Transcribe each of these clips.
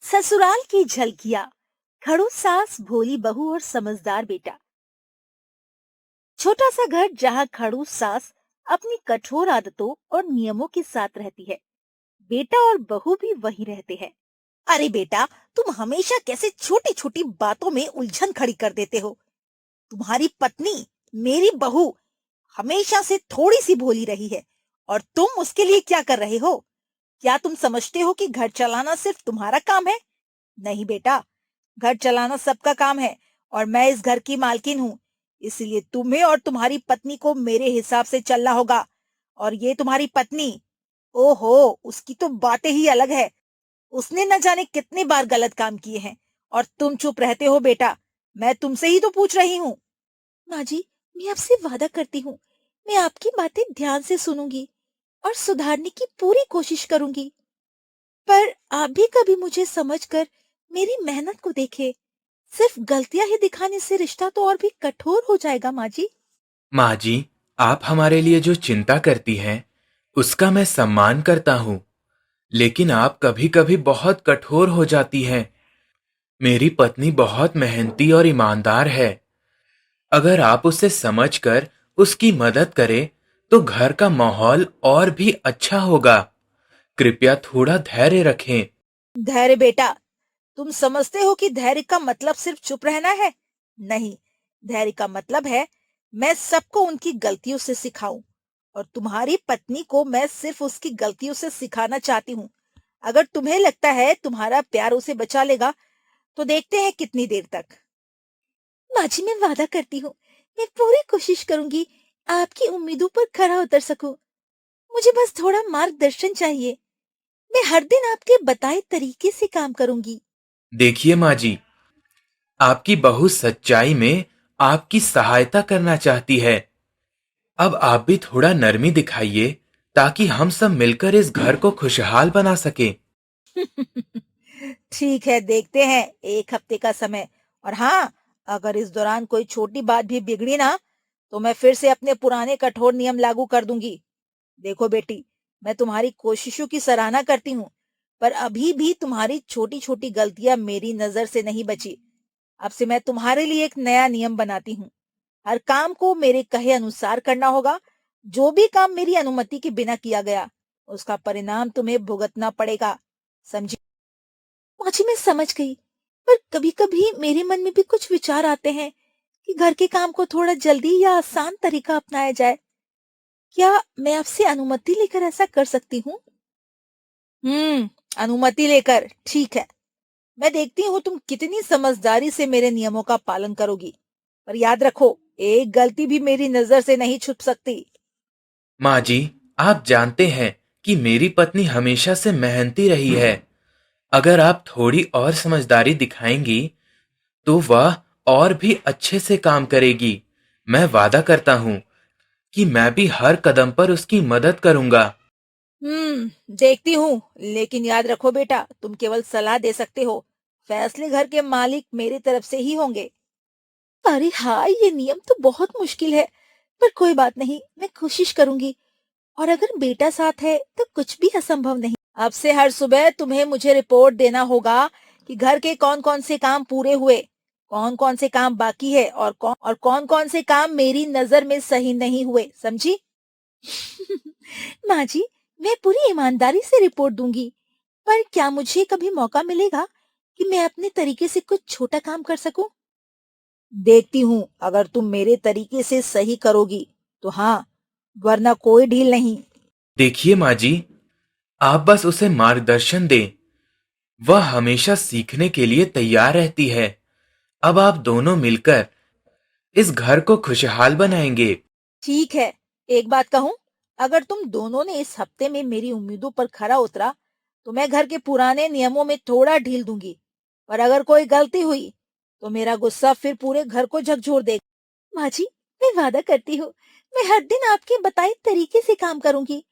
ससुराल की झलकियां। खड़ूस सास, भोली बहू और समझदार बेटा। छोटा सा घर जहाँ खड़ूस सास अपनी कठोर आदतों और नियमों के साथ रहती है, बेटा और बहू भी वही रहते हैं। अरे बेटा, तुम हमेशा कैसे छोटी छोटी बातों में उलझन खड़ी कर देते हो। तुम्हारी पत्नी, मेरी बहू, हमेशा से थोड़ी सी भोली रही है और तुम उसके लिए क्या कर रहे हो? क्या तुम समझते हो कि घर चलाना सिर्फ तुम्हारा काम है? नहीं बेटा, घर चलाना सबका काम है और मैं इस घर की मालकिन हूँ। इसलिए तुम्हें और तुम्हारी पत्नी को मेरे हिसाब से चलना होगा। और ये तुम्हारी पत्नी, ओहो, उसकी तो बातें ही अलग है। उसने न जाने कितनी बार गलत काम किए हैं और तुम चुप रहते हो। बेटा, मैं तुमसे ही तो पूछ रही हूँ। माँ जी, मैं आपसे वादा करती हूँ, मैं आपकी बातें ध्यान से सुनूंगी और सुधारने की पूरी कोशिश करूंगी। पर आप भी कभी मुझे समझकर मेरी मेहनत को देखे। सिर्फ गलतियां ही दिखाने से रिश्ता तो और भी कठोर हो जाएगा माँ जी। माँ जी, आप हमारे लिए जो चिंता करती हैं, उसका मैं सम्मान करता हूँ। लेकिन आप कभी-कभी बहुत कठोर हो जाती हैं। मेरी पत्नी बहुत मेहनती और ईमानदार है। अगर आप उसे समझकर उसकी मदद करें, तो घर का माहौल और भी अच्छा होगा। कृपया थोड़ा धैर्य रखें। धैर्य बेटा, तुम समझते हो कि धैर्य का मतलब सिर्फ चुप रहना है? नहीं, धैर्य का मतलब है मैं सबको उनकी गलतियों से सिखाऊं। और तुम्हारी पत्नी को मैं सिर्फ उसकी गलतियों से सिखाना चाहती हूँ। अगर तुम्हें लगता है तुम्हारा प्यार उसे बचा लेगा, तो देखते हैं कितनी देर तक। माँ जी, मैं वादा करती हूँ, मैं पूरी कोशिश करूंगी आपकी उम्मीदों पर खरा उतर सकूं। मुझे बस थोड़ा मार्गदर्शन चाहिए। मैं हर दिन आपके बताए तरीके से काम करूंगी। देखिए माँ जी, आपकी बहू सच्चाई में आपकी सहायता करना चाहती है। अब आप भी थोड़ा नरमी दिखाइए, ताकि हम सब मिलकर इस घर को खुशहाल बना सकें। ठीक है, देखते हैं। 1 हफ्ते का समय। और हाँ, अगर इस दौरान कोई छोटी बात भी बिगड़ी ना, तो मैं फिर से अपने पुराने कठोर नियम लागू कर दूंगी। देखो बेटी, मैं तुम्हारी कोशिशों की सराहना करती हूँ, पर अभी भी तुम्हारी छोटी छोटी गलतियां मेरी नजर से नहीं बची। अब से मैं तुम्हारे लिए एक नया नियम बनाती हूँ। हर काम को मेरे कहे अनुसार करना होगा। जो भी काम मेरी अनुमति के बिना किया गया, उसका परिणाम तुम्हें भुगतना पड़ेगा। समझी? मुझे, मैं समझ गई। पर कभी कभी मेरे मन में भी कुछ विचार आते हैं कि घर के काम को थोड़ा जल्दी या आसान तरीका अपनाया जाए। क्या मैं आपसे अनुमति लेकर ऐसा कर सकती हूँ? अनुमति लेकर, ठीक है। मैं देखती हूँ तुम कितनी समझदारी से मेरे नियमों का पालन करोगी। पर याद रखो, एक गलती भी मेरी नजर से नहीं छुप सकती। माँ जी, आप जानते हैं कि मेरी पत्नी हमेशा से मेहनती रही है। अगर आप थोड़ी और समझदारी दिखाएंगी, तो वह और भी अच्छे से काम करेगी। मैं वादा करता हूँ कि मैं भी हर कदम पर उसकी मदद करूंगा। देखती हूँ। लेकिन याद रखो बेटा, तुम केवल सलाह दे सकते हो। फैसले घर के मालिक मेरी तरफ से ही होंगे। अरे हाँ, ये नियम तो बहुत मुश्किल है, पर कोई बात नहीं, मैं कोशिश करूंगी। और अगर बेटा साथ है तो कुछ भी असंभव नहीं। अब से हर सुबह तुम्हें मुझे रिपोर्ट देना होगा कि घर के कौन कौन से काम पूरे हुए, कौन कौन से काम बाकी है और कौन कौन से काम मेरी नजर में सही नहीं हुए। समझी? माँ जी, मैं पूरी ईमानदारी से रिपोर्ट दूंगी। पर क्या मुझे कभी मौका मिलेगा कि मैं अपने तरीके से कुछ छोटा काम कर सकूं? देखती हूँ, अगर तुम मेरे तरीके से सही करोगी तो हाँ, वरना कोई ढील नहीं। देखिए माँ जी, आप बस उसे मार्गदर्शन दें। वह हमेशा सीखने के लिए तैयार रहती है। अब आप दोनों मिलकर इस घर को खुशहाल बनाएंगे। ठीक है, एक बात कहूँ, अगर तुम दोनों ने इस हफ्ते में मेरी उम्मीदों पर खरा उतरा, तो मैं घर के पुराने नियमों में थोड़ा ढील दूंगी। पर अगर कोई गलती हुई, तो मेरा गुस्सा फिर पूरे घर को झकझोर देगा। माँ जी, मैं वादा करती हूँ, मैं हर दिन आपके बताए तरीके से काम करूंगी।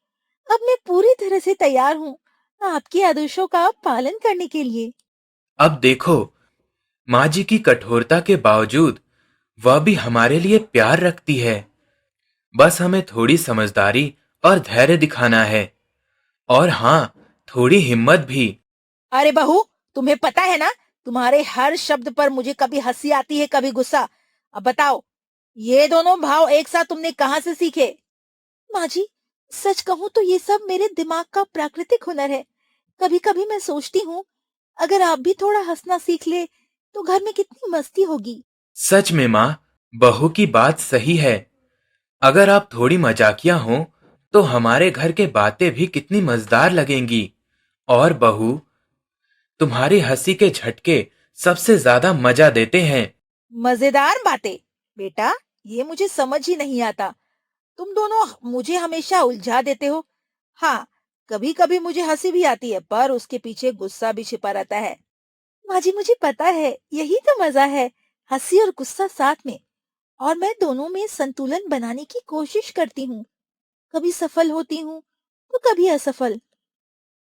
अब मैं पूरी तरह से तैयार हूँ आपके आदेशों का पालन करने के लिए। अब देखो, माँ जी की कठोरता के बावजूद वह भी हमारे लिए प्यार रखती है। बस हमें थोड़ी समझदारी और धैर्य दिखाना है। और हाँ, थोड़ी हिम्मत भी। अरे बहू, तुम्हें पता है ना, तुम्हारे हर शब्द पर मुझे कभी हंसी आती है, कभी गुस्सा। अब बताओ, ये दोनों भाव एक साथ तुमने कहाँ से सीखे? माँ जी, सच कहूँ तो ये सब मेरे दिमाग का प्राकृतिक हुनर है। कभी कभी मैं सोचती हूँ, अगर आप भी थोड़ा हंसना सीख ले तो घर में कितनी मस्ती होगी। सच में माँ, बहू की बात सही है। अगर आप थोड़ी मजाकिया हो तो हमारे घर के बातें भी कितनी मजेदार लगेंगी। और बहू, तुम्हारी हंसी के झटके सबसे ज्यादा मजा देते हैं। मजेदार बातें? बेटा, ये मुझे समझ ही नहीं आता। तुम दोनों मुझे हमेशा उलझा देते हो। हाँ, कभी कभी मुझे हंसी भी आती है, पर उसके पीछे गुस्सा भी छिपा रहता है। माँ जी, मुझे पता है, यही तो मजा है, हंसी और गुस्सा साथ में। और मैं दोनों में संतुलन बनाने की कोशिश करती हूँ। कभी सफल होती हूँ तो कभी असफल।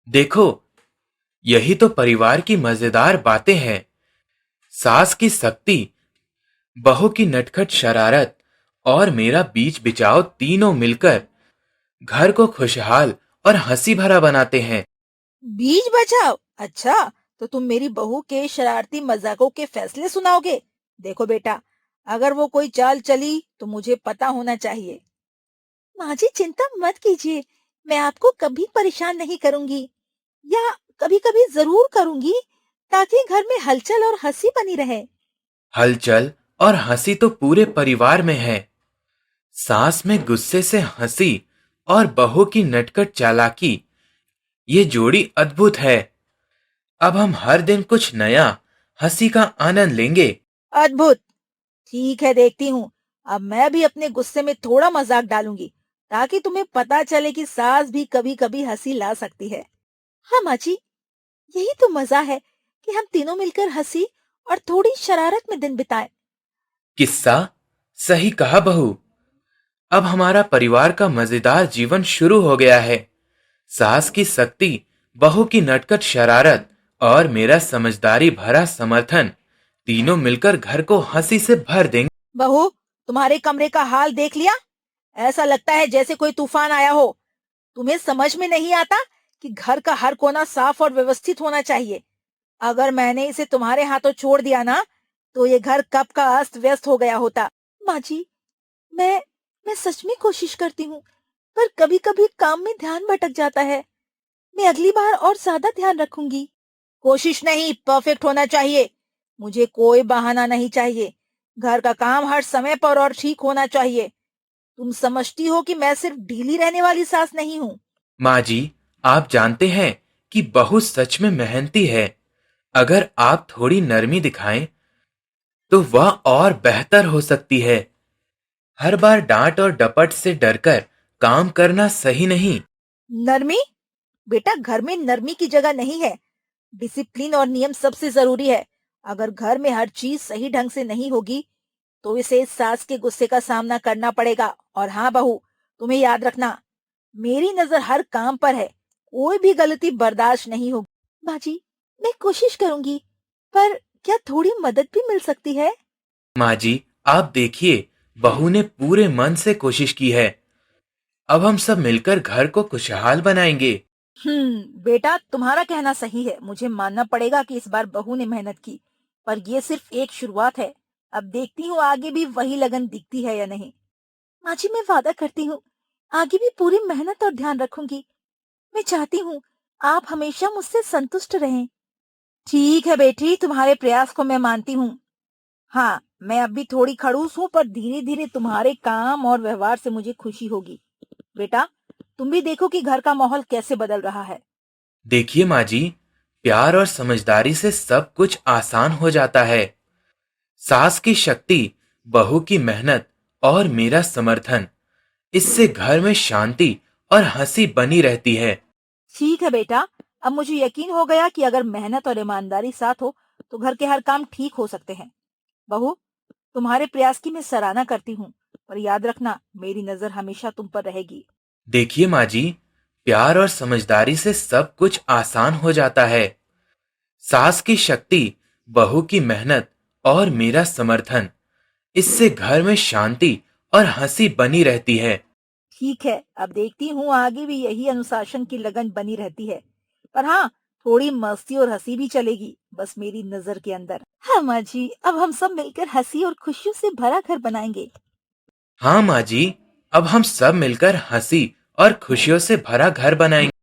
देखो, यही तो परिवार की मजेदार बातें हैं। सास की सख्ती, बहू की नटखट शरारत और मेरा बीच बिचाव तीनों मिलकर घर को खुशहाल और हंसी भरा बनाते हैं। बीज बचाओ? अच्छा, तो तुम मेरी बहू के शरारती मजाकों के फैसले सुनाओगे? देखो बेटा, अगर वो कोई चाल चली तो मुझे पता होना चाहिए। माँ जी, चिंता मत कीजिए, मैं आपको कभी परेशान नहीं करूंगी, या कभी कभी जरूर करूंगी, ताकि घर में हलचल और हंसी बनी रहे। हलचल और हंसी तो पूरे परिवार में है। सास में गुस्से से हंसी और बहू की नटखट चालाकी, ये जोड़ी अद्भुत है। अब हम हर दिन कुछ नया हंसी का आनंद लेंगे। अद्भुत। ठीक है, देखती हूँ। अब मैं भी अपने गुस्से में थोड़ा मजाक डालूंगी, ताकि तुम्हें पता चले कि सास भी कभी कभी हंसी ला सकती है। हाँ माँ जी, यही तो मजा है कि हम तीनों मिलकर हंसी और थोड़ी शरारत में दिन बिताएं। किस्सा सही कहा बहू। अब हमारा परिवार का मजेदार जीवन शुरू हो गया है। सास की सख्ती, बहू की नटखट शरारत और मेरा समझदारी भरा समर्थन, तीनों मिलकर घर को हंसी से भर देंगे। बहू, तुम्हारे कमरे का हाल देख लिया? ऐसा लगता है जैसे कोई तूफान आया हो। तुम्हें समझ में नहीं आता कि घर का हर कोना साफ और व्यवस्थित होना चाहिए। अगर मैंने इसे तुम्हारे हाथों छोड़ दिया ना, तो ये घर कब का अस्त व्यस्त हो गया होता। माँ जी, मैं मैं सच में कोशिश करती हूँ, पर कभी कभी काम में ध्यान भटक जाता है। मैं अगली बार और ज्यादा ध्यान रखूंगी। कोशिश नहीं, परफेक्ट होना चाहिए। मुझे कोई बहाना नहीं चाहिए। घर का काम हर समय पर और ठीक होना चाहिए। तुम समझती हो कि मैं सिर्फ ढीली रहने वाली सास नहीं हूँ। माँ जी, आप जानते हैं कि बहू सच में मेहनती है। अगर आप थोड़ी नरमी दिखाएं तो वह और बेहतर हो सकती है। हर बार डांट और डपट से डरकर काम करना सही नहीं। नरमी? बेटा, घर में नरमी की जगह नहीं है। डिसिप्लिन और नियम सबसे जरूरी है। अगर घर में हर चीज सही ढंग से नहीं होगी, तो इसे सास के गुस्से का सामना करना पड़ेगा। और हाँ बहू, तुम्हें याद रखना, मेरी नजर हर काम पर है। कोई भी गलती बर्दाश्त नहीं होगी। बाजी, मैं कोशिश करूंगी, पर क्या थोड़ी मदद भी मिल सकती है? माँ जी, आप देखिए, बहू ने पूरे मन से कोशिश की है। अब हम सब मिलकर घर को खुशहाल बनाएंगे। बेटा, तुम्हारा कहना सही है। मुझे मानना पड़ेगा कि इस बार बहू ने मेहनत की, पर ये सिर्फ एक शुरुआत है। अब देखती हूँ आगे भी वही लगन दिखती है या नहीं। माँ जी, मैं वादा करती हूँ, आगे भी पूरी मेहनत और ध्यान रखूंगी। मैं चाहती हूँ आप हमेशा मुझसे संतुष्ट रहें। ठीक है बेटी, तुम्हारे प्रयास को मैं मानती हूँ। हाँ, मैं अब भी थोड़ी खड़ूस हूँ, पर धीरे धीरे तुम्हारे काम और व्यवहार से मुझे खुशी होगी। बेटा, तुम भी देखो कि घर का माहौल कैसे बदल रहा है। देखिए माँ जी, प्यार और समझदारी से सब कुछ आसान हो जाता है। सास की शक्ति, बहू की मेहनत और मेरा समर्थन, इससे घर में शांति और हंसी बनी रहती है। ठीक है बेटा, अब मुझे यकीन हो गया कि अगर मेहनत और ईमानदारी साथ हो तो घर के हर काम ठीक हो सकते हैं। बहू, तुम्हारे प्रयास की मैं सराहना करती हूँ, पर याद रखना, मेरी नजर हमेशा तुम पर रहेगी। देखिए माँ जी, प्यार और समझदारी से सब कुछ आसान हो जाता है। सास की शक्ति, बहू की मेहनत और मेरा समर्थन, इससे घर में शांति और हंसी बनी रहती है। ठीक है, अब देखती हूँ आगे भी यही अनुशासन की लगन बनी रहती है। पर हाँ, थोड़ी मस्ती और हंसी भी चलेगी, बस मेरी नजर के अंदर। हाँ माँ जी, अब हम सब मिलकर हंसी और खुशियों से भरा घर बनाएंगे। हाँ माँ जी, अब हम सब मिलकर हंसी और खुशियों से भरा घर बनाएंगे।